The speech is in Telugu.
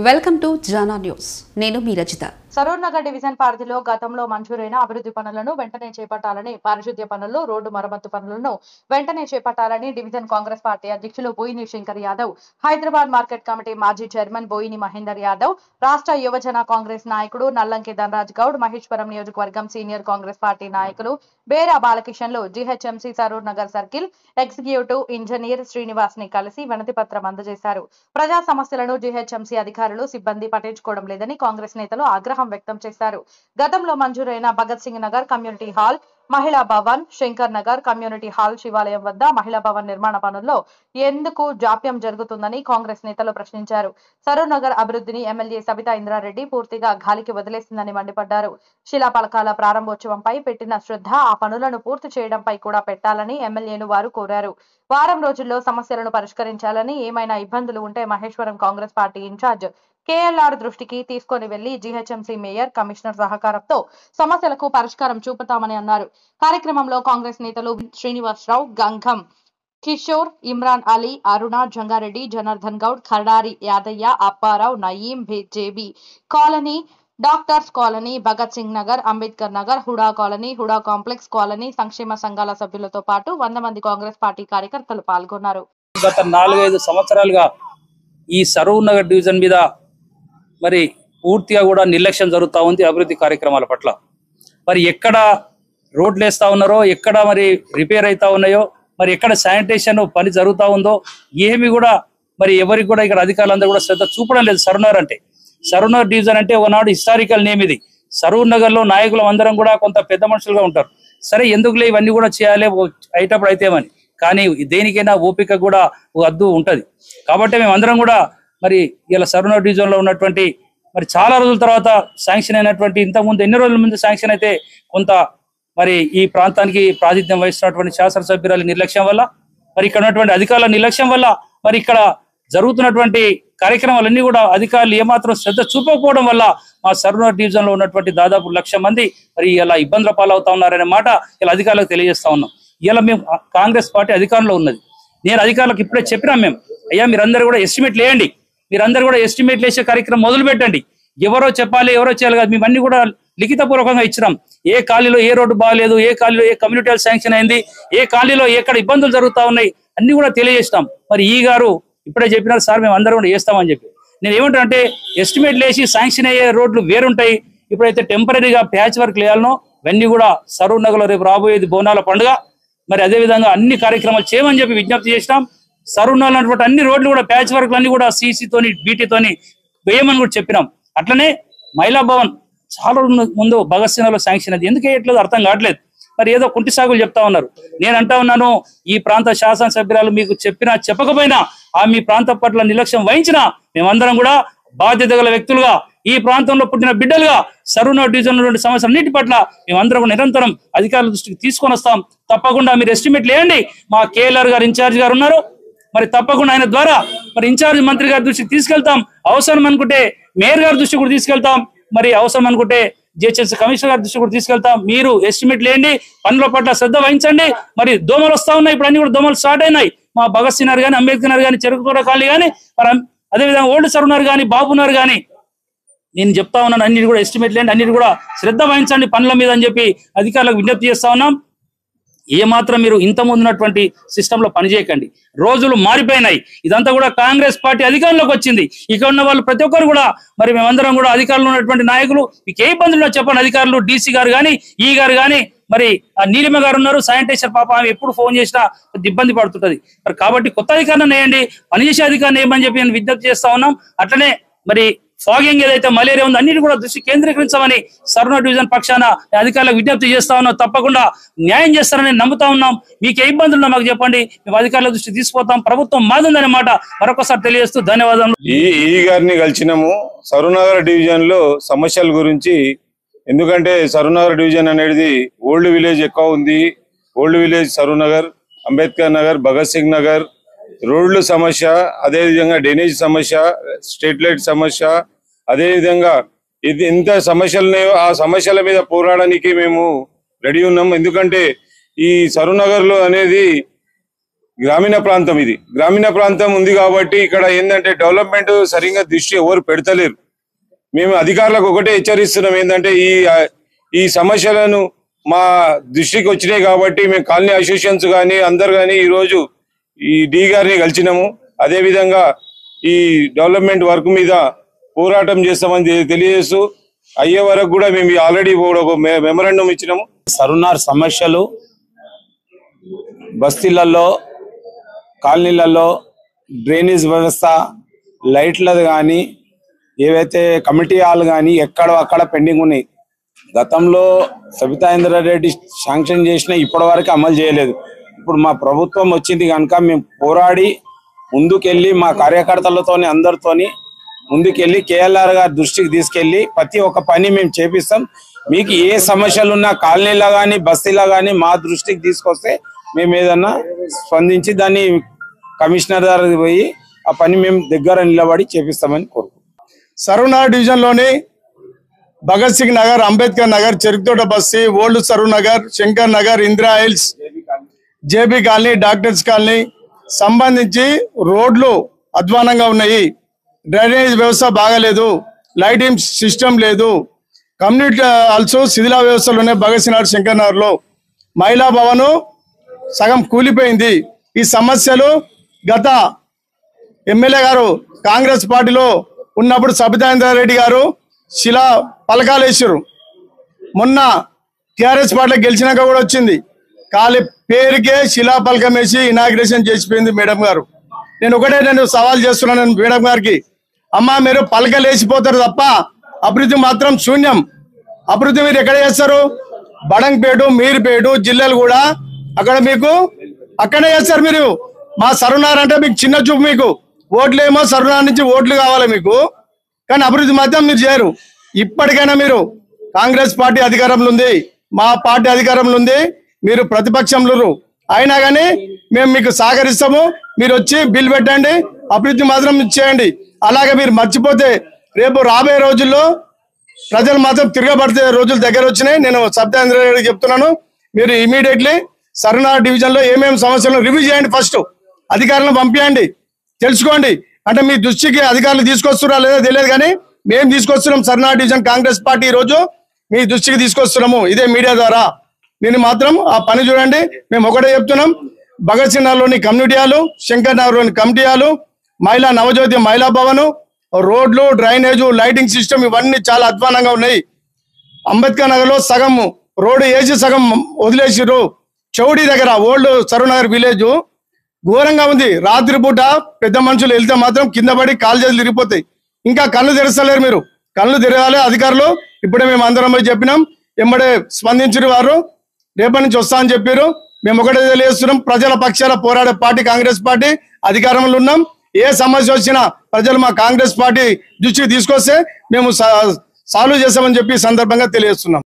Welcome to Jana news. నేను మీ రజిత. సరూర్ నగర్ డివిజన్ పరిధిలో గతంలో మంజూరైన అభివృద్ధి పనులను వెంటనే చేపట్టాలని, పారిశుద్ధ్య పనులు, రోడ్డు మరమ్మతు పనులను వెంటనే చేపట్టాలని డివిజన్ కాంగ్రెస్ పార్టీ అధ్యక్షులు బోయిని శంకర్ యాదవ్, హైదరాబాద్ మార్కెట్ కమిటీ మాజీ చైర్మన్ బోయిని మహేందర్ యాదవ్, రాష్ట్ర యువజన కాంగ్రెస్ నాయకుడు నల్లంకి ధనరాజ్ గౌడ్, మహేశ్వరం నియోజకవర్గం సీనియర్ కాంగ్రెస్ పార్టీ నాయకులు బేరా బాలకిషన్లు GHMC Saroor Nagar circle executive engineer Srinivas ని కలిసి వినతి పత్రం అందజేశారు. ప్రజా సమస్యలను జీహెచ్ఎంసీ అధికారులు సిబ్బంది పట్టించుకోవడం లేదని కాంగ్రెస్ నేతలు ఆగ్రహం వ్యక్తం చేశారు. గతంలో మంజూరైన భగత్ సింగ్ నగర్ కమ్యూనిటీ హాల్, మహిళా భవన్, శంకర్ నగర్ కమ్యూనిటీ హాల్, శివాలయం వద్ద మహిళా భవన్ నిర్మాణ పనుల్లో ఎందుకు జాప్యం జరుగుతుందని కాంగ్రెస్ నేతలు ప్రశ్నించారు. సరూర్ నగర్ అభివృద్ధిని ఎమ్మెల్యే సబితా ఇంద్రారెడ్డి పూర్తిగా గాలికి వదిలేసిందని మండిపడ్డారు. శిలాఫలకాల ప్రారంభోత్సవంపై పెట్టిన శ్రద్ధ ఆ పనులను పూర్తి చేయడంపై కూడా పెట్టాలని ఎమ్మెల్యేను వారు కోరారు. వారం రోజుల్లో సమస్యలను పరిష్కరించాలని, ఏమైనా ఇబ్బందులు ఉంటే Maheshwaram Congress party incharge KLR దృష్టికి తీసుకొని వెళ్లి జీహెచ్ఎంసీ మేయర్, కమిషనర్ సహకారంతో సమస్యలకు పరిష్కారం చూపుతామని అన్నారు. కార్యక్రమంలో కాంగ్రెస్ నేతలు Srinivasarao, Gangam Kishore, Imran Ali, Aruna, Jangareddy, Janardhan Goud, Khardari Yadaiah, Apparao, Naeem, JB colony, doctors colony, Bhagat Singh Nagar, Ambedkar Nagar, HUDA colony, HUDA complex colony సంక్షేమ సంఘాల సభ్యులతో పాటు 100 మంది కాంగ్రెస్ పార్టీ కార్యకర్తలు పాల్గొన్నారు. గత 4-5 సంవత్సరాలుగా ఈ సరూర్ నగర్ డివిజన్ మీద మరి పూర్తిగా కూడా నిర్లక్ష్యం జరుగుతూ ఉంది అభివృద్ధి కార్యక్రమాల పట్ల. మరి ఎక్కడ రోడ్లు వేస్తూ ఉన్నారో, ఎక్కడ మరి రిపేర్ అవుతా ఉన్నాయో, మరి ఎక్కడ శానిటేషన్ పని జరుగుతూ ఉందో ఏమి కూడా మరి ఎవరికి కూడా ఇక్కడ అధికారులందరూ కూడా శ్రద్ధ చూపడం లేదు. సరూర్ నగర్ అంటే, సరూర్ నగర్ డివిజన్ అంటే ఒకనాడు హిస్టారికల్ నేమ్ ఇది. సరూర్ నగర్లో నాయకులు అందరం కూడా కొంత పెద్ద మనుషులుగా ఉంటారు. సరే ఎందుకులే ఇవన్నీ కూడా చేయాలి అయ్యేటప్పుడు అయితేమని, కానీ దేనికైనా ఓపిక కూడా అద్దు ఉంటుంది. కాబట్టి మేము అందరం కూడా మరి ఇలా సరూర్ నగర్ డివిజన్లో ఉన్నటువంటి మరి చాలా రోజుల తర్వాత శాంక్షన్ అయినటువంటి, ఇంతకుముందు ఎన్ని రోజుల ముందు శాంక్షన్ అయితే కొంత మరి ఈ ప్రాంతానికి ప్రాతినిధ్యం వహిస్తున్నటువంటి శాసనసభ్యురాలి నిర్లక్ష్యం వల్ల, మరి ఇక్కడ ఉన్నటువంటి అధికారుల నిర్లక్ష్యం వల్ల, మరి ఇక్కడ జరుగుతున్నటువంటి కార్యక్రమాలన్నీ కూడా అధికారులు ఏమాత్రం శ్రద్ధ చూపకపోవడం వల్ల మా సరూర్ నగర్ డివిజన్ లో ఉన్నటువంటి దాదాపు 1,00,000 మంది మరి ఇలా ఇబ్బందుల పాలవుతా ఉన్నారనే మాట ఇలా అధికారులకు తెలియజేస్తా ఉన్నాం. ఇలా మేము కాంగ్రెస్ పార్టీ అధికారంలో ఉన్నది. నేను అధికారులకు ఇప్పుడే చెప్పినాం, మేము అయ్యా మీరందరూ కూడా ఎస్టిమేట్లు వేయండి, మీరందరూ కూడా ఎస్టిమేట్లు వేసే కార్యక్రమం మొదలు పెట్టండి. ఎవరో చెప్పాలి, ఎవరో చేయాలి కాదు, మేము అన్ని కూడా లిఖితపూర్వకంగా ఇచ్చినాం. ఏ కాలనీలో ఏ రోడ్డు బాగాలేదు, ఏ కాలనీలో ఏ కమ్యూనిటీ శాంక్షన్ అయింది, ఏ కాలనీలో ఎక్కడ ఇబ్బందులు జరుగుతూ ఉన్నాయి అన్ని కూడా తెలియజేస్తాం. మరి ఈ గారు ఇప్పుడే చెప్పినారు, సార్ మేము అందరం కూడా చేస్తామని చెప్పి. నేను ఏమంటా అంటే ఎస్టిమేట్లు వేసి శాంక్షన్ అయ్యే రోడ్లు వేరుంటాయి. ఇప్పుడైతే టెంపరీగా ప్యాచ్ వర్క్ వేయాలనో ఇవన్నీ కూడా సరూర్ నగర్లో రేపు రాబోయేది బోనాల పండుగ, మరి అదేవిధంగా అన్ని కార్యక్రమాలు చేయమని చెప్పి విజ్ఞప్తి చేసినాం. సరూర్ నగర్లో ఉన్నటువంటి అన్ని రోడ్లు కూడా ప్యాచ్ వర్క్లు అన్ని కూడా సీసీతోని బీటీతోని వేయమని కూడా చెప్పినాం. అట్లనే మహిళా భవన్ చాలా ముందు భగత్ సింగ్ నగర్లో శాంక్షన్ అది ఎందుకు వేయట్లేదు అర్థం కావట్లేదు. మరి ఏదో కుంటి సాగులు చెప్తా ఉన్నారు. నేను అంటా ఉన్నాను, ఈ ప్రాంత శాసనసభ్యురాలు మీకు చెప్పినా చెప్పకపోయినా ఆ మీ ప్రాంతం పట్ల నిర్లక్ష్యం వహించినా మేమందరం కూడా బాధ్యత గల వ్యక్తులుగా, ఈ ప్రాంతంలో పుట్టిన బిడ్డలుగా సరూర్ నగర్ డివిజన్ ఉన్నటువంటి సమస్యలన్నిటి పట్ల మేమందరం నిరంతరం అధికారుల దృష్టికి తీసుకొని వస్తాం. తప్పకుండా మీరు ఎస్టిమేట్లు వేయండి. మా కేఎల్ఆర్ గారు ఇన్ఛార్జ్ గారు ఉన్నారు, మరి తప్పకుండా ఆయన ద్వారా మరి ఇన్ఛార్జ్ మంత్రి గారి దృష్టికి తీసుకెళ్తాం. అవసరం అనుకుంటే మేయర్ గారి దృష్టికి కూడా తీసుకెళ్తాం. మరి అవసరం అనుకుంటే జిహెచ్ఎంసీ కమిషనర్ గారి దృష్టికి కూడా తీసుకెళ్తాం. మీరు ఎస్టిమేట్లు వేయండి, పనుల పట్ల శ్రద్ధ వహించండి. మరి దోమలు వస్తా ఉన్నాయి, ఇప్పుడు అన్ని కూడా దోమలు స్టార్ట్ అయినాయి. మా భగత్ సింగ్ నగర్ కానీ, అంబేద్కర్ నగర్ కానీ, చెరుకుతోట కాలనీ కానీ, మరి అదేవిధంగా ఓల్డ్ సరూర్ నగర్ కానీ, బాబు నగర్ కానీ, నేను చెప్తా ఉన్నాను అన్నిటి కూడా ఎస్టిమేట్లు వేయండి, అన్నిటి కూడా శ్రద్ధ వహించండి పనుల మీద అని చెప్పి అధికారులకు విజ్ఞప్తి చేస్తా ఉన్నాం. ఏమాత్రం మీరు ఇంత ముందు ఉన్నటువంటి సిస్టంలో పనిచేయకండి. రోజులు మారిపోయినాయి. ఇదంతా కూడా కాంగ్రెస్ పార్టీ అధికారంలోకి వచ్చింది. ఇక్కడ ఉన్న వాళ్ళు ప్రతి ఒక్కరు కూడా మరి మేమందరం కూడా అధికారంలో ఉన్నటువంటి నాయకులు మీకు ఏ ఇబ్బందులు చెప్పండి. అధికారులు డీసీ గారు కానీ, ఈ గారు కానీ, మరి ఆ నీలిమ గారు ఉన్నారు, శానిటేషన్ పాప ఆమె ఎప్పుడు ఫోన్ చేసినా ఇబ్బంది పడుతుంటది. మరి కాబట్టి కొత్త అధికారులను వేయండి, పనిచేసే అధికారులు వేయమని చెప్పి నేను విజ్ఞప్తి చేస్తా ఉన్నాం. అట్లనే మరి ఫాగింగ్ ఏదైతే మలేరియా ఉందో అన్నిటి కూడా దృష్టి కేంద్రీకరించమని సరూర్ నగర్ డివిజన్ పక్షాన అధికారులకు విజ్ఞప్తి చేస్తా ఉన్నాం. తప్పకుండా న్యాయం చేస్తారని నమ్ముతా ఉన్నాం. మీకు ఏ ఇబ్బందులు ఉన్నా మాకు చెప్పండి, మేము అధికారుల దృష్టి తీసుకుపోతాం. ప్రభుత్వం మాదుందనే మాట మరొకసారి తెలియజేస్తూ ధన్యవాదాలు. ఈ గారిని కలిసినాము సరూర్ నగర్ డివిజన్ లో సమస్యల గురించి. ఎందుకంటే సరూర్ నగర్ డివిజన్ అనేది ఓల్డ్ విలేజ్ ఎక్కువ ఉంది. ఓల్డ్ విలేజ్ సరూర్ నగర్, అంబేద్కర్ నగర్, భగత్ సింగ్ నగర్ రోడ్లు సమస్య, అదేవిధంగా డ్రైనేజ్ సమస్య, స్ట్రీట్ లైట్ సమస్య, అదేవిధంగా ఇది ఇంత సమస్యలున్నాయో ఆ సమస్యల మీద పోరాడడానికి మేము రెడీ ఉన్నాం. ఎందుకంటే ఈ సరూర్ నగర్ లో అనేది గ్రామీణ ప్రాంతం, ఇది గ్రామీణ ప్రాంతం ఉంది కాబట్టి ఇక్కడ ఏంటంటే డెవలప్మెంట్ సరిగ్గా దృష్టి ఎవరు పెడతలేరు. మేము అధికారులకు ఒకటే హెచ్చరిస్తున్నాం, ఏంటంటే ఈ సమస్యలను మా దృష్టికి వచ్చినాయి కాబట్టి మేము కాలనీ అసోసియేషన్స్ కానీ అందరు కానీ ఈరోజు ఈ డి గారిని కలిసినాము. అదేవిధంగా ఈ డెవలప్మెంట్ వర్క్ మీద పోరాటం చేస్తామని తెలియజేస్తూ అయ్యే వరకు కూడా మేము ఆల్రెడీ ఒక మెమరాండం ఇచ్చినాము. సరునార్ సమస్యలు బస్తీలలో, కాలనీలలో డ్రైనేజ్ వ్యవస్థ, లైట్లది కానీ, ఏవైతే కమిటీ హాల్ కానీ అక్కడ పెండింగ్ ఉన్నాయి. గతంలో సబితా ఇంద్రారెడ్డి శాంక్షన్ చేసినా ఇప్పటి వరకు అమలు చేయలేదు. ఇప్పుడు మా ప్రభుత్వం వచ్చింది కనుక మేము పోరాడి ముందుకెళ్ళి మా కార్యకర్తలతోని అందరితోని ముందుకెళ్ళి కేఎల్ఆర్ గారి దృష్టికి తీసుకెళ్ళి ప్రతి ఒక్క పని మేము చేపిస్తాం. మీకు ఏ సమస్యలు ఉన్నా కాలనీలో కానీ బస్తీలో కానీ మా దృష్టికి తీసుకొస్తే మేము ఏదన్నా స్పందించి దాన్ని కమిషనర్ దగ్గరికి పోయి ఆ పని మేము దగ్గర నిలబడి చేపిస్తామని కోరుకుంటున్నాం. సరూనగర్ డివిజన్లోని భగత్ సింగ్ నగర్, అంబేద్కర్ నగర్, చెరుకుతోట బస్తీ, old Saroor Nagar, Shankar Nagar, Indira hills, JB colony, doctors colony సంబంధించి రోడ్లు అధ్వానంగా ఉన్నాయి. డ్రైనేజ్ వ్యవస్థ బాగాలేదు, లైటింగ్ సిస్టమ్ లేదు, కమ్యూనిటీ హాల్స్ శిథిలా వ్యవస్థలు ఉన్నాయి. భగత్ సింగ్ నగర్, శంకర్ నగర్లో మహిళా భవన్ సగం కూలిపోయింది. ఈ సమస్యలు గత ఎమ్మెల్యే గారు కాంగ్రెస్ పార్టీలో ఉన్నప్పుడు సబితా ఇంద్రారెడ్డి గారు శిలా పలకాలు వేసారు. మొన్న టిఆర్ఎస్ పార్టీలో గెలిచినాక కూడా వచ్చింది, ఖాళీ పేరుకే శిలా పలకం వేసి ఇనాగ్రేషన్ చేసిపోయింది మేడం గారు. నేను సవాల్ చేస్తున్నాను మేడం గారికి, అమ్మా మీరు పలకలు వేసిపోతారు తప్ప అభివృద్ధి మాత్రం శూన్యం. అభివృద్ధి మీరు ఎక్కడ చేస్తారు? బడంగపేట, మీర్పేట జిల్లాలు కూడా అక్కడ మీకు అక్కడే చేస్తారు. మీరు మా సరూనగర్ అంటే మీకు చిన్న చూపు, మీకు ఓట్లు ఏమో సరూనగర్ నుంచి ఓట్లు కావాలి మీకు, కానీ అభివృద్ధి మాత్రం మీరు చేయరు. ఇప్పటికైనా మీరు కాంగ్రెస్ పార్టీ అధికారంలో ఉంది, మా పార్టీ అధికారంలో ఉంది, మీరు ప్రతిపక్షంలో అయినా కానీ మేము మీకు సహకరిస్తాము. మీరు వచ్చి బిల్ పెట్టండి, అభివృద్ధి మాత్రం చేయండి. అలాగే మీరు మర్చిపోతే రేపు రాబోయే రోజుల్లో ప్రజలు మాత్రం తిరగబడితే రోజులు దగ్గర వచ్చినాయి. నేను సబితా ఇంద్రారెడ్డి చెప్తున్నాను, మీరు ఇమీడియట్లీ సరూనగర్ డివిజన్ లో ఏమేమి సమస్యలను రివ్యూ చేయండి. ఫస్ట్ అధికారులను పంపించండి, తెలుసుకోండి. అంటే మీ దృష్టికి అధికారులు తీసుకొస్తున్నారా లేదా తెలియదు, కానీ మేము తీసుకొస్తున్నాం. సరూనగర్ డివిజన్ కాంగ్రెస్ పార్టీ ఈ రోజు మీ దృష్టికి తీసుకొస్తున్నాము ఇదే మీడియా ద్వారా. నేను మాత్రం ఆ పని చూడండి. మేము ఒకటే చెప్తున్నాం, భగత్ సింగ్ నగర్లోని కమ్యూనిటీ హాలు, శంకర్ నగర్లోని కమిటీ హాలు, మహిళా నవజ్యోతి మహిళా భవన్, రోడ్లు, డ్రైనేజు, లైటింగ్ సిస్టమ్ ఇవన్నీ చాలా అధ్వానంగా ఉన్నాయి. అంబేద్కర్ నగర్ లో సగం రోడ్డు వేసి సగం వదిలేసిర్రు. చౌడీ దగ్గర ఓల్డ్ సరూర్ నగర్ విలేజ్ ఘోరంగా ఉంది. రాత్రిపూట పెద్ద మనుషులు వెళ్తే మాత్రం కింద పడి కాలు చేతులు ఇరిగిపోతాయి. ఇంకా కళ్ళు తెరస్తలేరు. మీరు కళ్ళు తెరవాలి అధికారులు. ఇప్పుడే మేము అందరం పోయి చెప్పినాం, ఎంబడే స్పందించిన వారు రేపటి నుంచి వస్తా అని చెప్పారు. మేము ఒకటే తెలియజేస్తున్నాం, ప్రజల పక్షాల పోరాడే పార్టీ కాంగ్రెస్ పార్టీ, అధికారంలో ఉన్నాం. ఏ సమస్య వచ్చినా ప్రజలు మా కాంగ్రెస్ పార్టీ దృష్టికి తీసుకొస్తే మేము సాల్వ్ చేస్తామని చెప్పి సందర్భంగా తెలియజేస్తున్నాం.